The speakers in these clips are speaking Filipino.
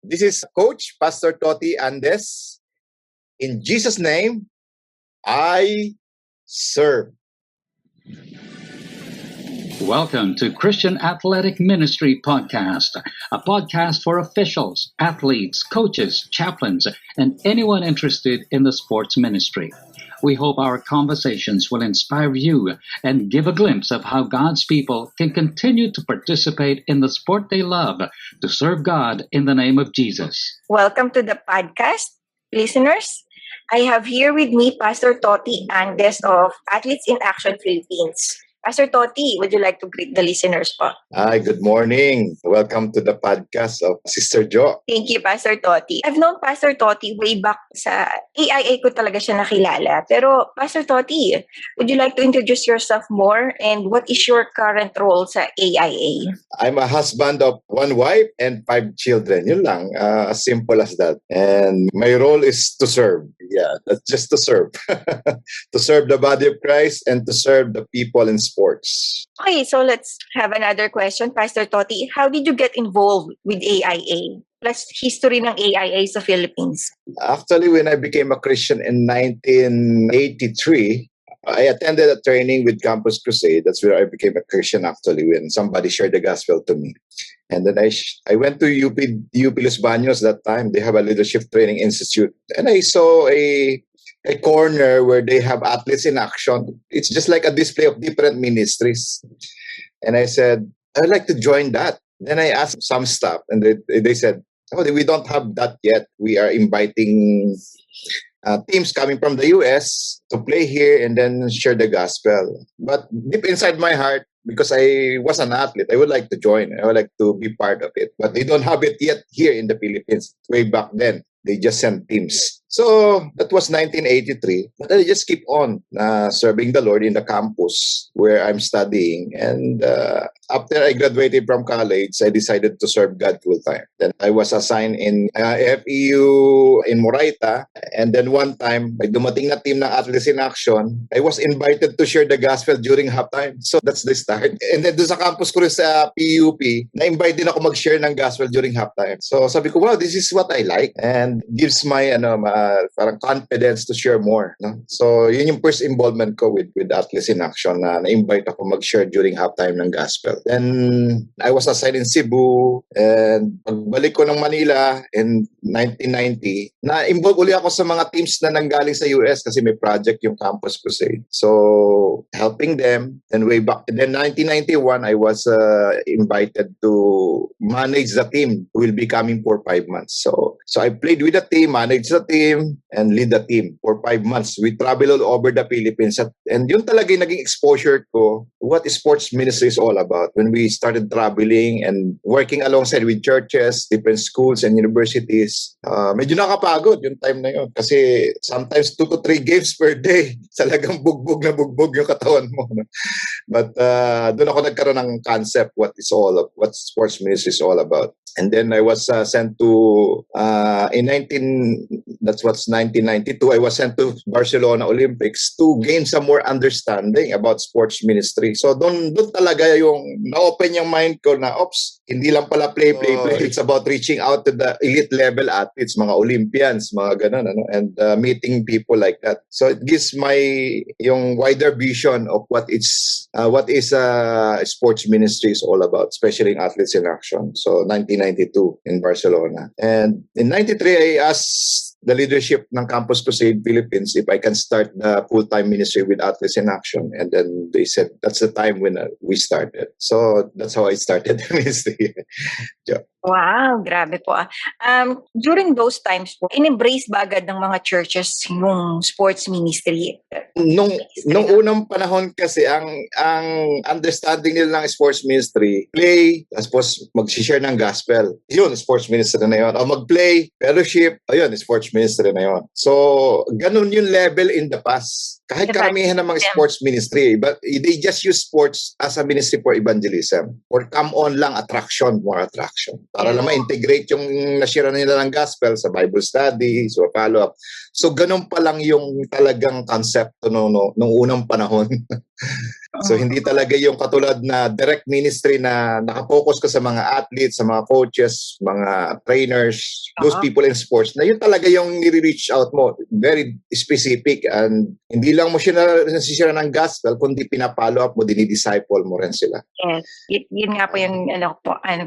This is Coach Pastor Toti Andes. In Jesus' name, I serve. Welcome to Christian Athletic Ministry Podcast, a podcast for officials, athletes, coaches, chaplains, and anyone interested in the sports ministry. We hope our conversations will inspire you and give a glimpse of how God's people can continue to participate in the sport they love to serve God in the name of Jesus. Welcome to the podcast, listeners. I have here with me Pastor Toti Andes of Athletes in Action Philippines. Pastor Toti, would you like to greet the listeners po? Hi, good morning. Welcome to the podcast of Sister Jo. Thank you, Pastor Toti. I've known Pastor Toti way back sa AIA ko talaga siya nakilala. Pero, Pastor Toti, would you like to introduce yourself more and what is your current role sa AIA? I'm a husband of 1 wife and 5 children. Yun lang, as simple as that. And my role is to serve. Yeah, that's just to serve. To serve the body of Christ and to serve the people in sports. Okay, so let's have another question, Pastor Toti. How did you get involved with AIA? Plus, history ng AIA sa Philippines. Actually, when I became a Christian in 1983, I attended a training with Campus Crusade. That's where I became a Christian actually, when somebody shared the gospel to me. And then I went to UP Los Baños that time. They have a leadership training institute. And I saw a corner where they have athletes in action. It's just like a display of different ministries. And I said, I'd like to join that. Then I asked some staff and they said, oh, we don't have that yet. We are inviting teams coming from the US to play here and then share the gospel. But deep inside my heart, because I was an athlete, I would like to join. I would like to be part of it. But they don't have it yet here in the Philippines. Way back then, they just sent teams. So that was 1983. But I just keep on serving the Lord in the campus where I'm studying. And after I graduated from college, I decided to serve God full time. Then I was assigned in FEU in Moraita. And then one time, may dumating na team ng Athletes in Action. I was invited to share the gospel during halftime. So that's the start. And then doon sa campus ko rin sa PUP, na-invite din ako mag-share ng gospel during halftime. So sabi ko, wow, this is what I like. And gives my parang confidence to share more. No? So yun yung first involvement ko with Athletes in Action na-invite ako mag-share during halftime ng gospel. Then I was assigned in Cebu and pagbalik ko ng Manila in 1990, na-involve uli ako sa mga teams na nanggaling sa US kasi may project yung Campus Crusade. So helping them. And way back, then 1991, I was invited to manage the team who will be coming for 5 months. So I played with the team, managed the team, and lead the team for 5 months. We traveled all over the Philippines. And yun talaga yung naging exposure ko what sports ministry is all about. When we started traveling and working alongside with churches, different schools and universities, medyo nakapagod yung time na yun. Kasi sometimes 2 to 3 games per day. Talagang bugbog na bugbog yung katawan mo. No? But doon ako nagkaroon ng concept what sports ministry is all about. And then I was sent to that's what's 1992. I was sent to Barcelona Olympics to gain some more understanding about sports ministry. So doon talaga yung na-open yung mind ko na, hindi lang pala play. It's about reaching out to the elite level athletes, mga Olympians, mga ganun, and meeting people like that. So it gives yung wider vision of what is sports ministry is all about, especially in Athletes in Action. So 1992 in Barcelona. And in 93, I asked the leadership ng Campus Crusade Philippines if I can start the full-time ministry with Athletes in Action. And then they said, that's the time when we started. So that's how I started the ministry. Yeah. Wow, grabe po. During those times po, in-embrace ba agad ng mga churches yung sports ministry? Nung unang panahon kasi, ang understanding nila ng sports ministry, play, tapos mag-share ng gospel. Yun, sports ministry na yun. O mag-play, fellowship, ayun, sports ministry na yun. So, ganun yung level in the past. Kahit karamihan ng mga sports ministry, but they just use sports as a ministry for evangelism. Or come on lang, more attraction. Para lang ma-integrate yung nasira nila ng gospel sa Bible study, so follow-up. So ganun pa lang yung talagang concept nung unang panahon. So hindi talaga yung katulad na direct ministry na nakapokus ka sa mga athletes, sa mga coaches, mga trainers, those people in sports, na yun talaga yung nire-reach out mo. Very specific, and hindi lang mo siya nasisira ng gospel, kundi pinapollow up mo, dinidisciple mo rin sila. Yes. Yun nga po yung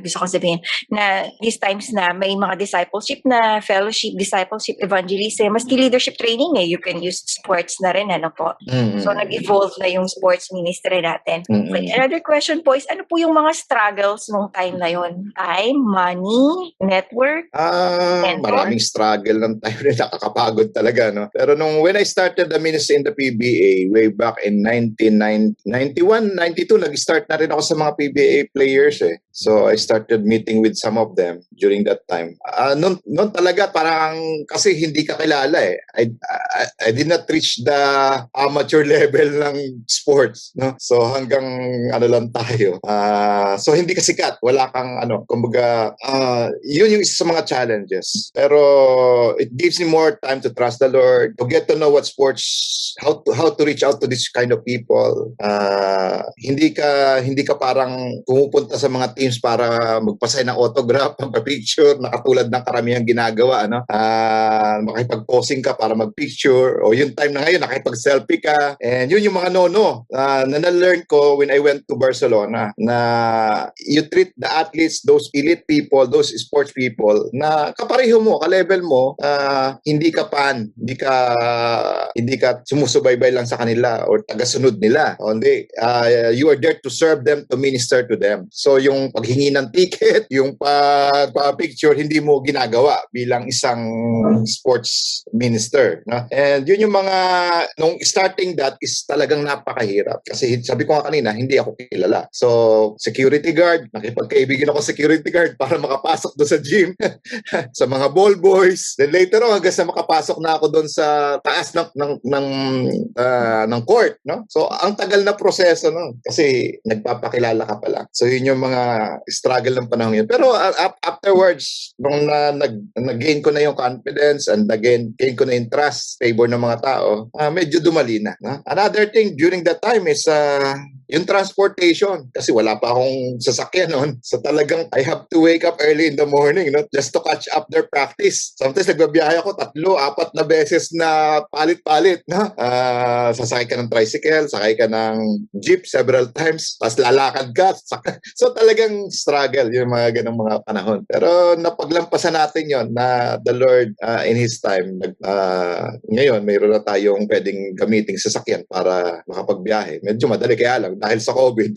gusto ko sabihin, na these times na may mga discipleship na fellowship, discipleship, evangelism, maski leadership training you can use sports na rin, po. So, nag-evolve na yung sports ministry natin. Okay. Another question po is, ano po yung mga struggles nung time na yun? Time, money, network? Maraming struggle ng time na nakakapagod talaga, no? Pero when I started the ministry in the PBA way back in 1991, 92, nag-start na rin ako sa mga PBA players So I started meeting with some of them during that time. Noon talaga parang kasi hindi ka kilala I did not reach the amateur level ng sports, no? So hanggang lang tayo. So hindi ka sikat, wala kang kumbaga yun yung isa sa mga challenges. Pero it gives me more time to trust the Lord, to get to know what sports, how to reach out to this kind of people. Hindi ka parang pumupunta sa mga teams para magpasay ng autograph, magpa-picture na katulad ng karamihang ginagawa, makipag-posing ka para mag-picture, o yung time na ngayon nakipag-selfie ka. And yun yung mga na na-learn ko when I went to Barcelona, na you treat the athletes, those elite people, those sports people, na kapareho mo, ka-level mo, hindi ka sumusubaybay lang sa kanila or tagasunod nila. Hindi, you are there to serve them, to minister to them. So yung paghingi ng ticket, yung pag-picture, hindi mo ginagawa bilang isang sports minister. No? And yun yung mga, nung starting that is talagang napakahirap. Kasi sabi ko nga kanina, hindi ako kilala. So, security guard, nakipagkaibigan ako sa security guard para makapasok doon sa gym, sa mga ball boys. Then later on, hanggang sa makapasok na ako doon sa taas ng court. No? So, ang tagal na proseso, no? Kasi nagpapakilala ka pa lang. So, yun yung mga struggle ng panahon yun. Pero afterwards, nung nag-gain ko na yung confidence and gain ko na yung trust, favor ng mga tao, medyo dumali na. No? Another thing during that time is yung transportation. Kasi wala pa akong sasakyan noon. So talagang I have to wake up early in the morning, no? Just to catch up their practice. Sometimes nagbabiyahe ako 3-4 na beses na palit-palit. No? Sasakay ka ng tricycle, sakay ka ng jeep several times, tapos lalakad ka. So talagang struggle yung mga ganong mga panahon. Pero napaglampasan natin yon na the Lord in His time. Ngayon, mayroon na tayong pwedeng gamiting sasakyan para makapagbiyahe. Medyo madali kaya lang dahil sa COVID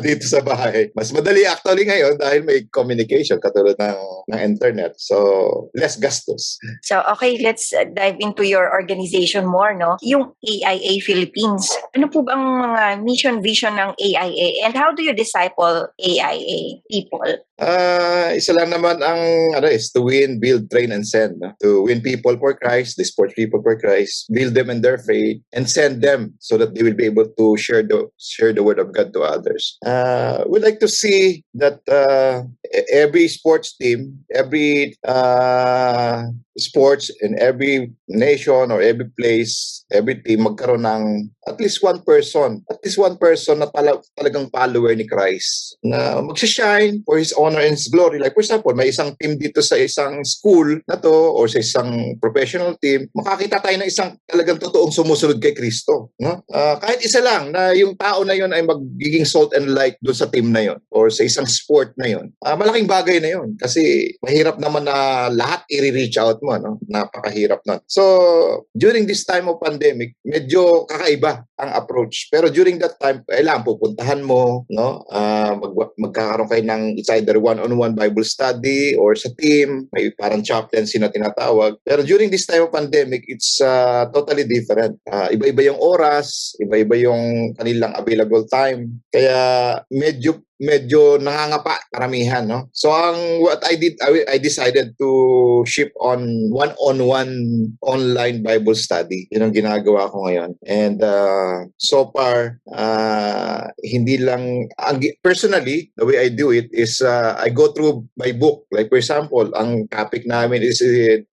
dito sa bahay. Mas madali actually ngayon dahil may communication katulad ng internet. So, less gastos. So, okay, let's dive into your organization more, no? Yung AIA Philippines. Ano po ba ang mga mission, vision ng AIA? And how do you disciple AIA people? Isa lang naman ang is to win, build, train, and send. No? To win people for Christ, the sports people for Christ, build them in their faith, and send them so that they will be able to share the word of God to others. We'd like to see that every sports team, every sports in every nation or every place, every team, magkaroon ng at least one person na talagang follower ni Christ, na magsishine for His honor and His glory. Like for example, may isang team dito sa isang school na to or sa isang professional team, makakita tayo ng isang talagang totoong sumusunod kay Kristo. No? Kahit isa lang na yung tao na yon ay magiging salt and light doon sa team na yon or sa isang sport na yon. Malaking bagay na yon kasi mahirap naman na lahat i-reach out mo. No? Napakahirap na. So, during this time of pandemic, medyo kakaiba ang approach. Pero during that time, kailangan pupuntahan mo, no? Magkakaroon kayo ng it's either one-on-one Bible study or sa team, may parang chaplaincy na tinatawag. Pero during this time of pandemic, it's totally different. Iba-iba yung oras, iba-iba yung kanilang available time. Kaya medyo medyo nangangapa karamihan, no? So what I did, I decided to ship on one-on-one online Bible study. Yun ang ginagawa ko ngayon. And so far, hindi lang, personally, the way I do it is I go through my book. Like for example, ang topic namin is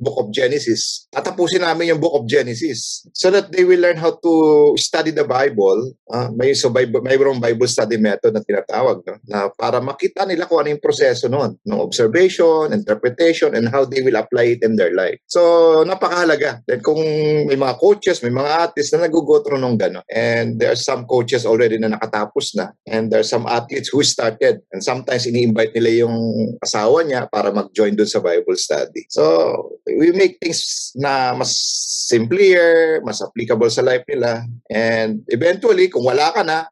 Book of Genesis. Tatapusin namin yung Book of Genesis so that they will learn how to study the Bible. Mayroong Bible study method na tinatawag, no? Na para makita nila kung ano yung proseso noon, ng observation, interpretation, and how they will apply it in their life. So, napakahalaga. Then kung may mga coaches, may mga artists na nag-go through nung gano'n. And there are some coaches already na nakatapos na. And there are some athletes who started. And sometimes ini-invite nila yung asawa niya para mag-join doon sa Bible study. So, we make things na mas simpler, mas applicable sa life nila. And eventually, kung wala ka na,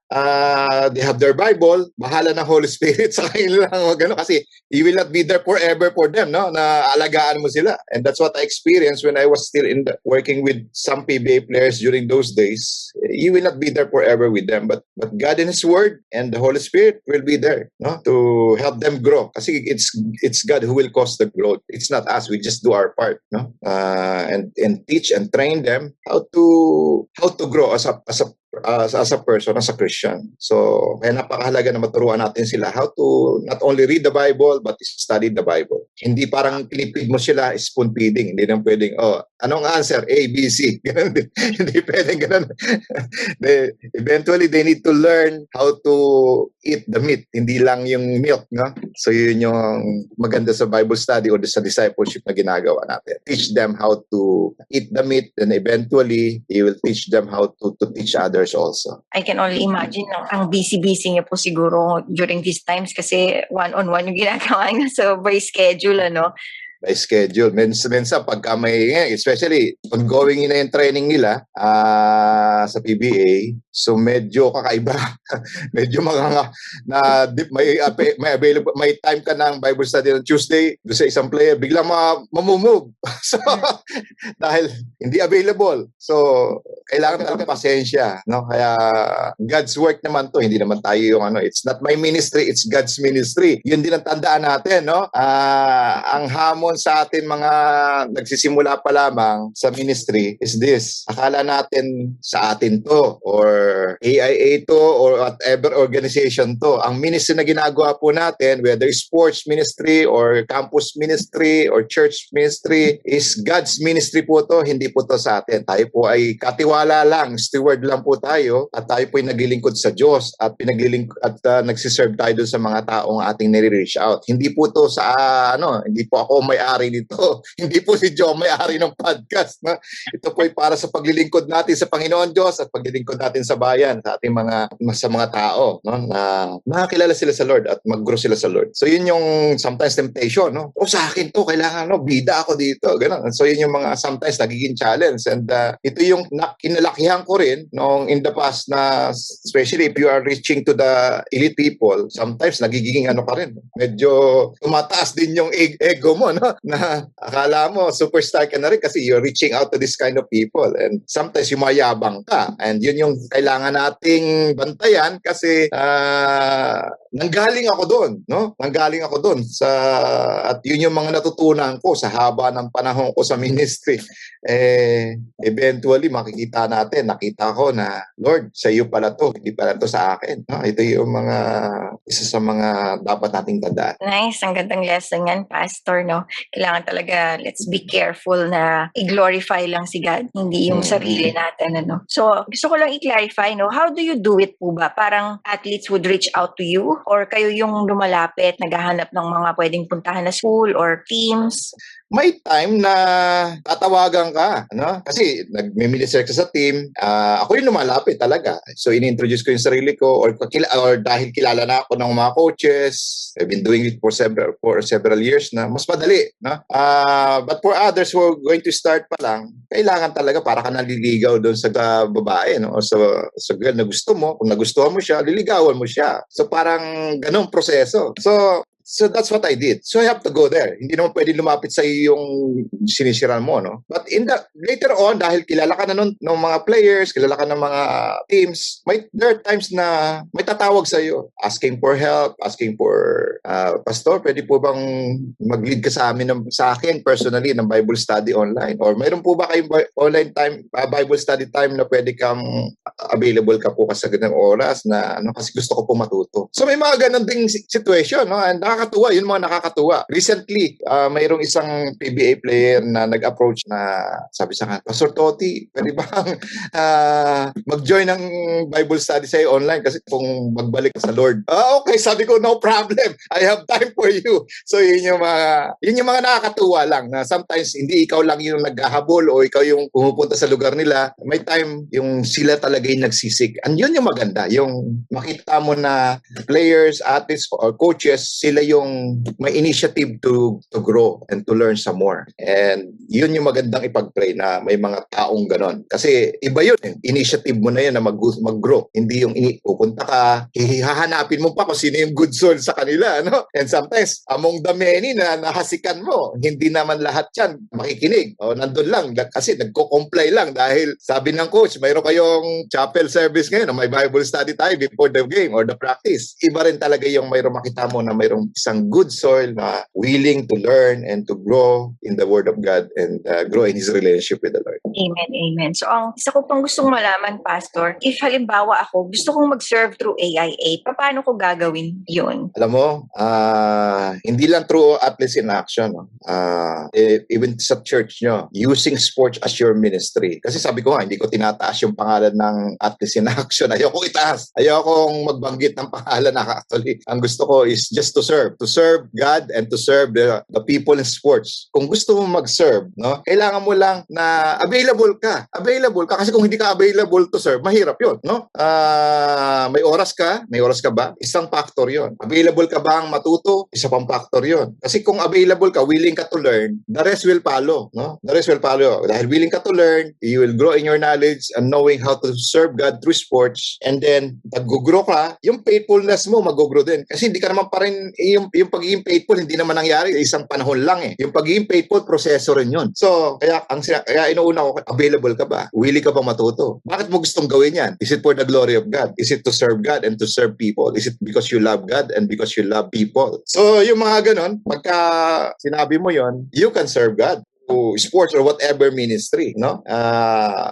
they have their Bible, bahala ng Holy Spirit sa kanila. Kasi you will not be there forever for them, no? Na alagaan mo sila. And that's what I experienced when I was still working with some PBA players during those days. You will not be there forever with them, but God and His Word and the Holy Spirit will be there, no? To help them grow. Kasi it's God who will cause the growth. It's not us. We just do our part, no? And teach and train them how to grow as a person, as a Christian. So, kaya napakahalaga na maturuan natin sila how to not only read the Bible, but study the Bible. Hindi parang pinipid mo sila spoon feeding. Hindi nang pwedeng, anong answer? A, B, C. Hindi pwedeng ganun. Eventually, they need to learn how to eat the meat. Hindi lang yung milk, no? So, yun yung maganda sa Bible study or sa discipleship na ginagawa natin. Teach them how to eat the meat, and eventually, you will teach them how to teach others also. I can only imagine ang busy-busy niya po siguro during these times kasi one-on-one yung ginagawa niya sa by schedule, ano? By schedule. Minsan pagka may, especially pag going in na yung training nila sa PBA, so medyo kakaiba. Medyo may available, may time ka ng Bible study on Tuesday, doon sa isang player, biglang mamumove. So, dahil hindi available. So, kailangan talaga pasensya, no? Kaya God's work naman to, hindi naman tayo yung it's not my ministry, it's God's ministry. Yun din ang tandaan natin, no? Ang hamon sa atin mga nagsisimula pa lamang sa ministry is this. Akala natin sa atin to or AIA to or whatever organization to. Ang ministry na ginagawa po natin, whether sports ministry or campus ministry or church ministry, is God's ministry po to, hindi po to sa atin. Tayo po ay katiwala lang, steward lang po tayo at tayo po ay naglilingkod sa Diyos at nagsiserve tayo doon sa mga taong ating nire-reach out. Hindi po to sa hindi po ako may-ari nito. Hindi po si Joe may-ari ng podcast. No? Ito po ay para sa paglilingkod natin sa Panginoon Diyos at paglilingkod natin sa bayan, sa ating mga tao, no? Na nakakilala sila sa Lord at mag-grow sila sa Lord. So yun yung sometimes temptation, no? Sa akin to, kailangan bida ako dito, ganun. So yun yung mga sometimes nagiging challenge, and ito yung kinalakihan ko rin nung in the past na especially if you are reaching to the elite people, sometimes nagiging ka rin. Medyo tumataas din yung ego mo, no? Na akala mo superstar ka na rin kasi you're reaching out to this kind of people, and sometimes yumayabang ka, and yun yung kailangan nating bantayan kasi nanggaling ako doon, no? Nanggaling ako doon at yun yung mga natutunan ko sa haba ng panahon ko sa ministry. Eventually nakita ko na Lord, sa iyo pala to, hindi pala to sa akin, no? Ito yung isa sa mga dapat nating tandaan. Nice, ang gandang lesson yan, Pastor, no? Kailangan talaga, let's be careful na i-glorify lang si God, hindi yung sarili natin, ano? So, gusto ko lang i-clarify, no? How do you do it po ba? Parang athletes would reach out to you or kayo yung lumalapit, naghahanap ng mga pwedeng puntahan na school or teams? May time na tatawagan ka, no? Kasi nagme-minister ka sa team, ako yung lumalapit talaga. So in-introduce ko yung sarili ko or dahil kilala na ako ng mga coaches, I've been doing it for several years na, mas madali, no? But for others who are going to start pa lang, kailangan talaga para ka naliligaw doon sa babae, no? O sa girl na gusto mo, kung nagustuhan mo siya, liligawan mo siya. So parang ganung proseso. So So that's what I did. So I have to go there. Hindi naman pwede lumapit sa iyo yung sinisiran mo, no? But later on, dahil kilala ka na ng mga players, kilala ka ng mga teams, there are times na may tatawag sa iyo, asking for help, asking for, Pastor, pwede po bang mag-lead ka sa akin personally ng Bible study online? Or mayroon po ba kayong online time, Bible study time na pwede kang available ka po kasi ng oras na kasi gusto ko po matuto. So may mga ganun ding situation, no? And nakakatuwa, yun mga nakakatuwa. Recently, mayroong isang PBA player na nag-approach na sabi sa akin, Pastor Toti, pwede bang mag-join ng Bible study sa'yo online kasi kung magbalik ka sa Lord. Okay, sabi ko, no problem. I have time for you. So yun yung mga nakakatuwa lang na sometimes hindi ikaw lang yung naghahabol o ikaw yung pumupunta sa lugar nila. May time yung sila talaga yung nagsisik. And yun yung maganda. Yung makita mo na players, athletes, or coaches, sila yung may initiative to grow and to learn some more. And yun yung magandang ipag-pray na may mga taong ganon. Kasi iba yun. Initiative mo na yun na mag-grow. Hindi yung pupunta ka, hahanapin mo pa kung sino yung good soul sa kanila. No? And sometimes, among the many na nahasikan mo, hindi naman lahat yan makikinig. O nandun lang kasi nagko-comply lang dahil sabi ng coach, mayroon kayong chapel service ngayon, may Bible study tayo before the game or the practice. Iba rin talaga yung mayroong makita mo na mayroong isang good soil na willing to learn and to grow in the Word of God and grow in his relationship with the Lord. Amen, amen. So ang isa ko pang gustong malaman, Pastor, if halimbawa ako gusto kong mag-serve through AIA, paano ko gagawin yun? Alam mo, hindi lang through Athletes in Action, no? Even sa church nyo, using sports as your ministry. Kasi sabi ko nga, hindi ko tinataas yung pangalan ng Athletes in Action. Ayoko itaas. Ayokong magbanggit ng pangalan na actually. Ang gusto ko is just to serve God and to serve the people in sports. Kung gusto mo mag-serve, no, kailangan mo lang na available ka kasi kung hindi ka available to serve, mahirap yun, no? May oras ka ba? Isang factor yun. Available ka bang matuto? Isa pang factor yun. Kasi kung available ka, willing ka to learn, the rest will follow, no? The rest will follow. Dahil willing ka to learn, you will grow in your knowledge and knowing how to serve God through sports, and then pag-grow ka, yung faithfulness mo mag-grow din. Kasi hindi ka naman pa rin, yung pagiging faithful, hindi naman nangyari isang panahon lang eh. Yung pagiging faithful, proseso rin yun. So, kaya inuuna ko, available ka ba? Willing ka ba matuto? Bakit mo gustong gawin yan? Is it for the glory of God? Is it to serve God and to serve people? Is it because you love God and because you love people? So, yung mga ganon, pagka sinabi mo yon, you can serve God to sports or whatever ministry, no?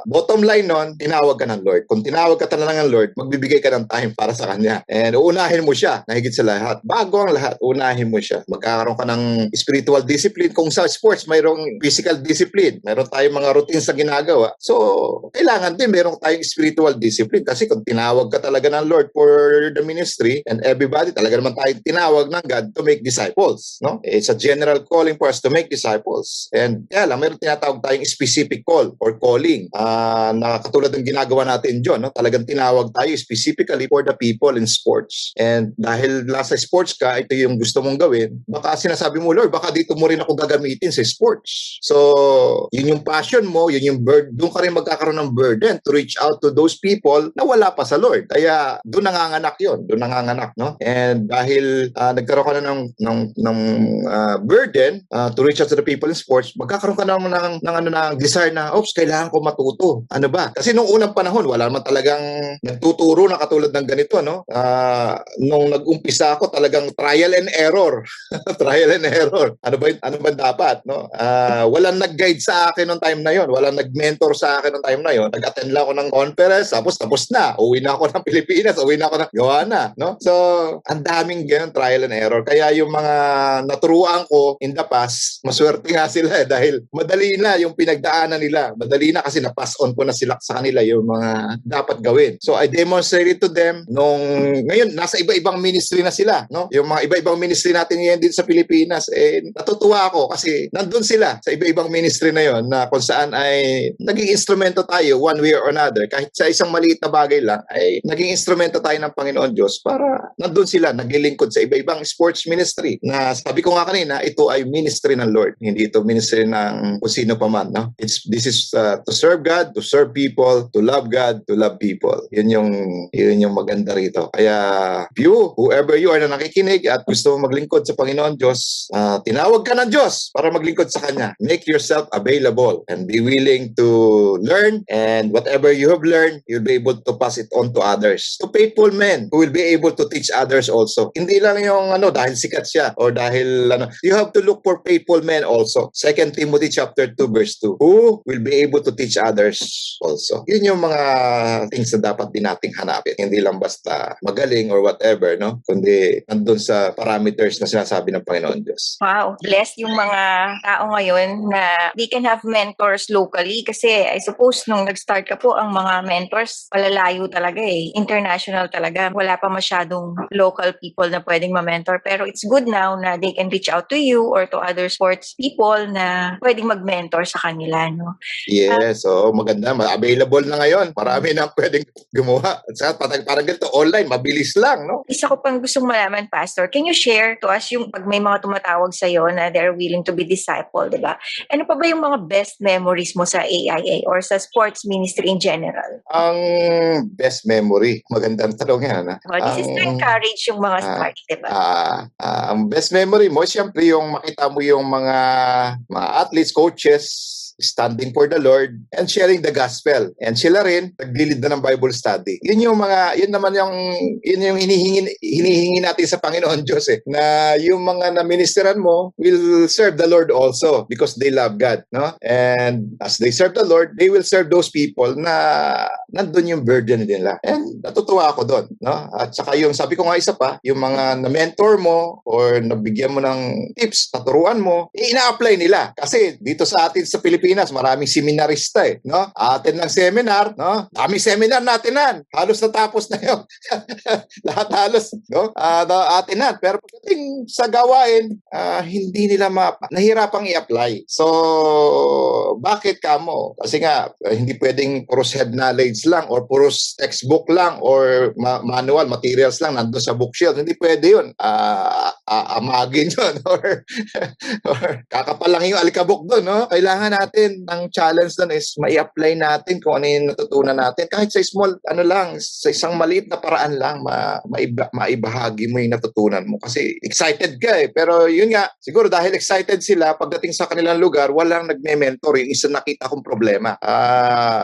Bottom line nun, tinawag ka ng Lord. Kung tinawag ka talaga ng Lord, magbibigay ka ng time para sa Kanya. And uunahin mo siya, na higit sa lahat. Bago ang lahat, uunahin mo siya. Magkakaroon ka ng spiritual discipline. Kung sa sports, mayroong physical discipline. Mayroon tayong mga routines na ginagawa. So, kailangan din mayroong tayong spiritual discipline. Kasi kung tinawag ka talaga ng Lord for the ministry, and everybody, talaga naman tayo tinawag ng God to make disciples, no? It's a general calling for us to make disciples. And kaya lang, mayroon tinatawag tayong specific call or calling na katulad ng ginagawa natin dyan, no? Talagang tinawag tayo specifically for the people in sports. And dahil nasa sports ka, ito yung gusto mong gawin, baka sinasabi mo, Lord, baka dito mo rin ako gagamitin sa sports. So, yun yung passion mo, yun yung doon ka rin magkakaroon ng burden to reach out to those people na wala pa sa Lord. Kaya doon nanganganak yun, no? And dahil nagkaroon ka na ng burden to reach out to the people in sports, magkakaroon ka ng desire na, kailangan ko matuto. Ano ba? Kasi nung unang panahon, wala naman talagang nagtuturo na katulad ng ganito, no? Nung nag-umpisa ako, talagang trial and error. Trial and error. Ano ba dapat, no? Walang nag-guide sa akin nung time na yon. Walang nag-mentor sa akin nung time na yon. Nag-attend lang ako ng conference, tapos na. Uwi na ako ng Pilipinas, uwi na ako ng gawa na, no? So, ang daming ganun trial and error. Kaya yung mga naturuan ko in the past, maswerte nga sila dahil madali na yung pinagdaanan nila. Madali na kasi na-pass on ko na sila sa kanila yung mga dapat gawin. So I demonstrated to them ngayon nasa iba-ibang ministry na sila, no? Yung mga iba-ibang ministry natin ngayon dito sa Pilipinas, natutuwa ako kasi nandun sila sa iba-ibang ministry na yon na kung saan ay naging instrumento tayo one way or another. Kahit sa isang maliit na bagay lang ay naging instrumento tayo ng Panginoon Diyos para nandun sila naglilingkod sa iba-ibang sports ministry na sabi ko nga kanina, ito ay ministry ng Lord. Hindi ito ministry ng ng kung sino pa man, no? This is to serve God, to serve people, to love God, to love people. Yun yung maganda rito. Kaya whoever you are na nakikinig at gusto mo maglingkod sa Panginoon Diyos, tinawag ka ng Diyos para maglingkod sa Kanya. Make yourself available and be willing to learn, and whatever you have learned, you'll be able to pass it on to others. To faithful men who will be able to teach others also. Hindi lang yung dahil sikat siya or dahil you have to look for faithful men also. 2 Timothy chapter 2 verse 2, who will be able to teach others also. Yun yung mga things na dapat din nating hanapin. Hindi lang basta magaling or whatever, no? Kundi nandun sa parameters na sinasabi ng Panginoon Diyos. Wow, blessed yung mga tao ngayon na they can have mentors locally kasi I suppose nung nag-start ka po, ang mga mentors palalayo talaga international talaga. Wala pa masyadong local people na pwedeng ma-mentor, pero it's good now na they can reach out to you or to other sports people na pwedeng mag-mentor sa kanila, no? Yes, maganda. Available na ngayon. Marami na pwedeng gumawa. At parang ganito, online, mabilis lang, no? Isa ko pang gustong malaman, Pastor, can you share to us yung pag may mga tumatawag sa'yo na they're willing to be discipled, di ba? Ano pa ba yung mga best memories mo sa AIA or sa sports ministry in general? Ang best memory, magandang tanong yan. This is to encourage yung mga start, di ba? Ang best memory mo, siyempre yung makita mo yung mga athletes, coaches, standing for the Lord and sharing the gospel. And sila rin naglilid na ng Bible study. Yun yung hinihingi natin sa Panginoon Diyos na yung mga na-ministeran mo will serve the Lord also because they love God, no? And as they serve the Lord, they will serve those people na nandun yung burden nila. And natutuwa ako doon, no? At saka yung sabi ko nga isa pa, yung mga na-mentor mo or nabigyan mo ng tips, naturuan mo, ina-apply nila. Kasi dito sa atin sa Pilipinas, maraming seminarista no? Atin ng seminar, no? Daming seminar natin halos natapos na yun. Lahat halos, no? Atinan. Pero pagdating sa gawain, hindi nila nahirapang i-apply. So, bakit kamo? Kasi nga, hindi pwedeng puros head knowledge lang or puros textbook lang or manual materials lang nandun sa bookshelf. Hindi pwede yun. Amagin yun or kakapal lang yung alikabok doon, no? Kailangan natin ang challenge doon is mai-apply natin kung ano yung natutunan natin. Kahit sa small, sa isang maliit na paraan lang, maibahagi mo yung natutunan mo. Kasi excited ka Pero yun nga, siguro dahil excited sila, pagdating sa kanilang lugar, walang nagme-mentor. Yung isa nakita kong problema.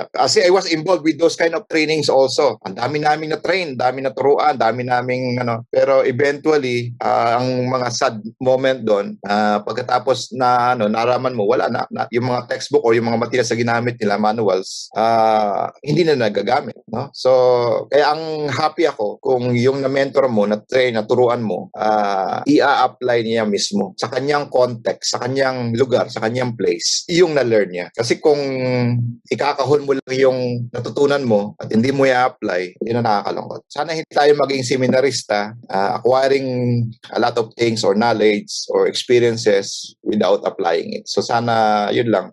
Kasi I was involved with those kind of trainings also. Ang dami naming na-train, dami naturuan, dami naming Pero eventually, ang mga sad moment doon, pagkatapos na naraman mo, wala na yung mga textbook o yung mga materials na ginamit nila, manuals, hindi na nagagamit, no? So, kaya ang happy ako kung yung na-mentor mo, na-train, naturuan mo, i-apply niya mismo sa kanyang context, sa kanyang lugar, sa kanyang place, yung na-learn niya. Kasi kung ikakahon mo lang yung natutunan mo at hindi mo i-apply, yun na nakakalungkot. Sana hindi tayo maging seminarista, acquiring a lot of things or knowledge or experiences without applying it. So sana yun lang.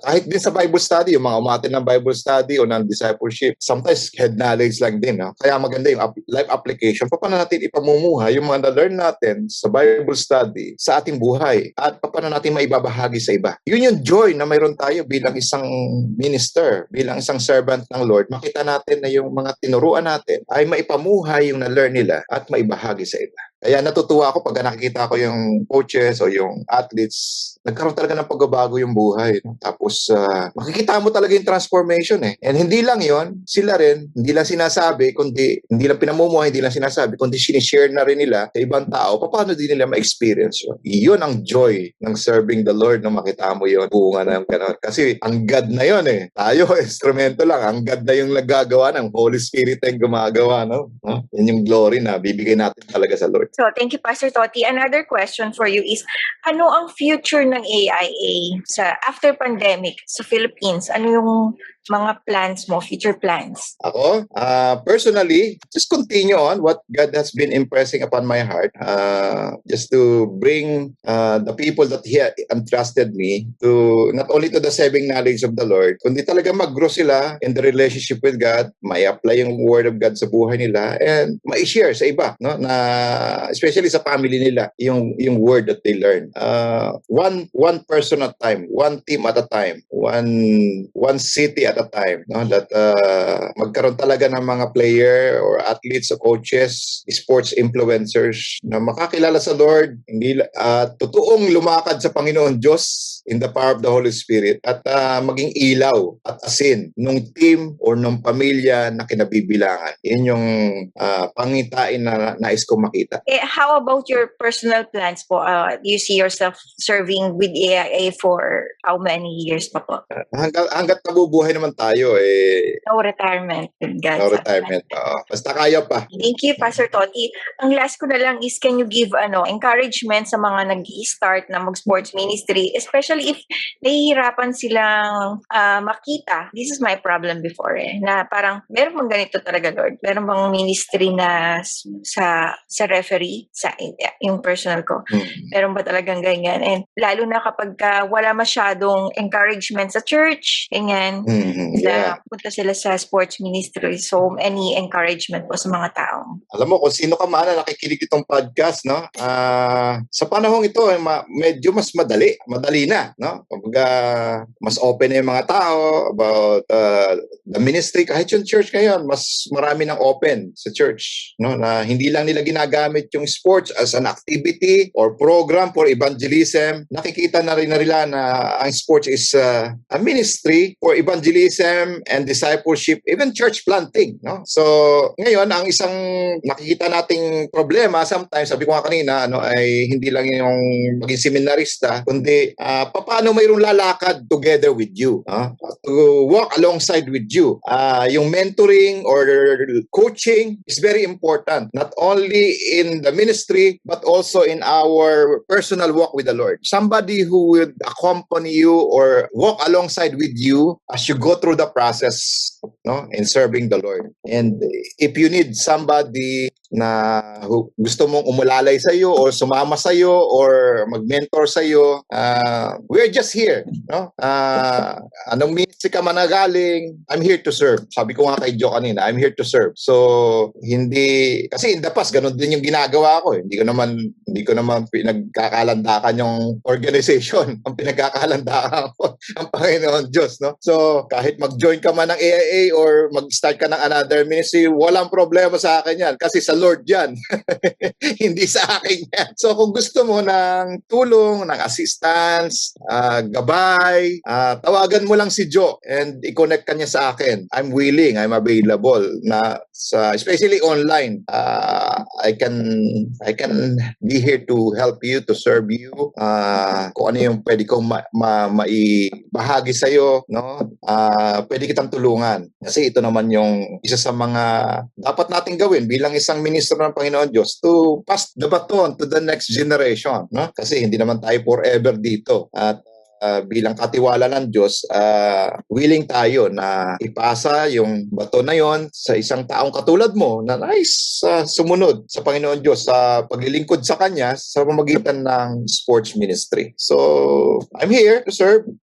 Kahit din sa Bible study, yung mga umatin ng Bible study o ng discipleship, sometimes head knowledge lang din. Kaya maganda yung life application. Paano natin ipamumuhay yung mga na-learn natin sa Bible study sa ating buhay at paano natin maibabahagi sa iba. Yun yung joy na mayroon tayo bilang isang minister, bilang isang servant ng Lord. Makita natin na yung mga tinuruan natin ay maipamuhay yung na-learn nila at maibahagi sa iba. Kaya natutuwa ako pag nakikita ko yung coaches o yung athletes, nagkaroon talaga ng pagbabago yung buhay. Tapos makikita mo talaga yung transformation And hindi lang yon, sila rin, hindi lang sinasabi, kundi hindi lang pinamumuhay, hindi lang sinasabi, kundi sinishare na rin nila sa ibang tao. Paano din nila ma-experience yun? Iyon ang joy ng serving the Lord na makita mo yun. Bunga na yung gano'n. Kasi ang God na yun Tayo, instrumento lang. Ang God na yung nagagawa ng Holy Spirit na yung gumagawa. No? Yan yung glory na bibigay natin talaga sa Lord. So, thank you, Pastor Toti. Another question for you is, ano ang future ng AIA sa after pandemic sa Philippines? Ano yung mga plans mo, future plans? Ako, personally, just continue on what God has been impressing upon my heart. Just to bring the people that He entrusted me to not only to the saving knowledge of the Lord, kundi talaga mag-grow sila in the relationship with God, may apply yung Word of God sa buhay nila, and mai-share sa iba, no? Na especially sa family nila, yung Word that they learn. One person at a time, one team at a time, one city at a time, no? That magkaroon talaga ng mga player or athletes o coaches, sports influencers na makakilala sa Lord, hindi totoong lumakad sa Panginoon Diyos in the power of the Holy Spirit, at maging ilaw at asin nung team or nung pamilya na kinabibilangan. Yun yung pangitain na nais kong makita. How about your personal plans po? Do you see yourself serving with AIA for how many years pa po? Hanggat nabubuhay naman tayo, No retirement. With God. no retirement. Basta kaya pa. Thank you, Pastor Toti. Ang last ko na lang is, can you give encouragement sa mga nag-i-start na mag-sports ministry, especially if nahihirapan silang makita. This is my problem before na parang meron bang ganito talaga, Lord? Meron bang ministry na sa referee, sa yung personal ko? Meron ba talagang ganyan? And lalo na kapag wala masyadong encouragement sa church, ganyan, punta sila sa sports ministry. So, any encouragement po sa mga tao? Alam mo, kung sino ka man na nakikinig itong podcast, no? Sa panahong ito, medyo mas madali na, no? Kumbaga, mas open na yung mga tao about the ministry. Kahit yung church ngayon, mas marami ng open sa church, no? Na hindi lang nila ginagamit yung sports as an activity or program for evangelism. Nakikita na rin nila na ang sports is a ministry for evangelism and discipleship, even church planting, no? So, ngayon, ang isang nakikita nating problema, sometimes, sabi ko nga kanina, ay hindi lang yung maging seminarista, kundi paano mayroong lalakad together with you, to walk alongside with you. Yung mentoring or coaching is very important, not only in the ministry, but also in our personal walk with the Lord. Somebody who would accompany you or walk alongside with you as you go through the process, no, in serving the Lord. And if you need somebody na gusto mong umulalay sa iyo or sumama sa iyo or mag-mentor sa iyo, we're just here, no? Anong ministry ka man nagaling, I'm here to serve. Sabi ko nga kay Joe kanina, I'm here to serve. So hindi, kasi in the past ganun din yung ginagawa ko. Hindi ko naman pinagkakalandakan yung organization. Ang pinagkakalandakan ko ang Panginoon Diyos, no? So kahit mag-join ka man ng AIA or mag-start ka ng another ministry, walang problema sa akin yan kasi sa Lord yan. Hindi sa akin yan. So kung gusto mo ng tulong, ng assistance, gabay, tawagan mo lang si Joe and i-connect ka niya sa akin. I'm willing, I'm available na especially online. I can be here to help you, to serve you. Kung ano yung pwede kong maibahagi sa iyo, no? Pwede kitang tulungan. Kasi ito naman yung isa sa mga dapat nating gawin bilang isang ministro ng Panginoon Diyos, to pass the baton to the next generation, no? Kasi hindi naman tayo forever dito. At bilang katiwala ng Diyos, willing tayo na ipasa yung baton na yon sa isang taong katulad mo na nais sumunod sa Panginoon Diyos sa paglilingkod sa Kanya sa pamamagitan ng sports ministry. So, I'm here to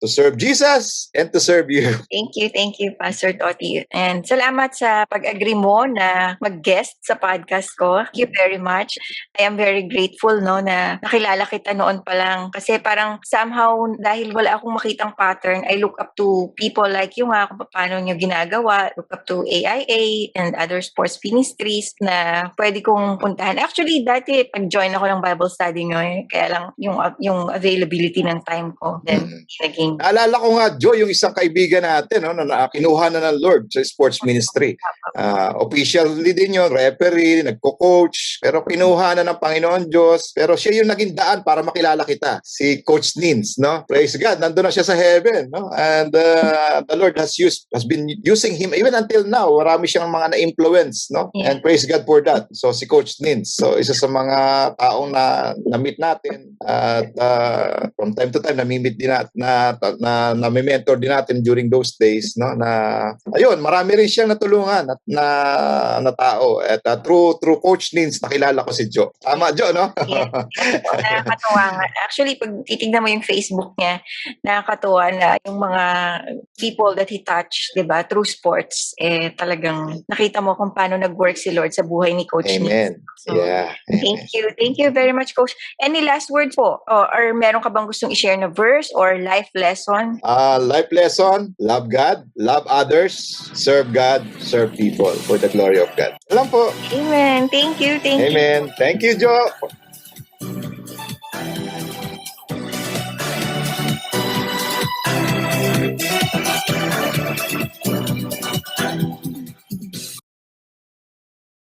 serve Jesus and to serve you. Thank you, Pastor Toti. And salamat sa pag-agree mo na mag-guest sa podcast ko. Thank you very much. I am very grateful, no, na nakilala kita noon pa lang. Kasi parang somehow, dahil wala akong makitang pattern, I look up to people like you nga, kung paano nyo ginagawa, look up to AIA and other sports ministries na pwede kong puntahan. Actually, dati pag-join ako ng Bible study nyo, kaya lang yung availability ng time ko. Then, naging... Alala ko nga, Joe, yung isang kaibigan natin, no, na kinuha na ng Lord sa sports ministry. Officially din yun, referee, nagko-coach, pero kinuha na ng Panginoon Diyos. Pero siya yung naging daan para makilala kita, si Coach Nins, no? Praise God, nandun na siya sa heaven, no? And the Lord has been using him even until now. Marami siyang mga na-influence, no? Yeah. And praise God for that. So si Coach Nins, so isa sa mga taong na-meet natin at from time to time na-meet din natin, na-mentor din natin during those days, no? Na ayun, marami rin siyang natulungan at na tao. At through Coach Nins, nakilala ko si Joe. Tama, Joe, no? Yes. Nakakatuwa nga. Actually, pag titignan mo yung Facebook niya, nakakatuwa na yung mga people that he touched, di ba, through sports, talagang nakita mo kung paano nag-work si Lord sa buhay ni Coach Nins. Amen. So, Yeah. Thank you. Thank you very much, Coach. Any last words po? Or meron ka bang gustong i-share na verse or life lesson? Life lesson, love God, love others, serve God, serve people for the glory of God. Alam po. Amen. Thank you. Thank you. Amen. Thank you, Joe.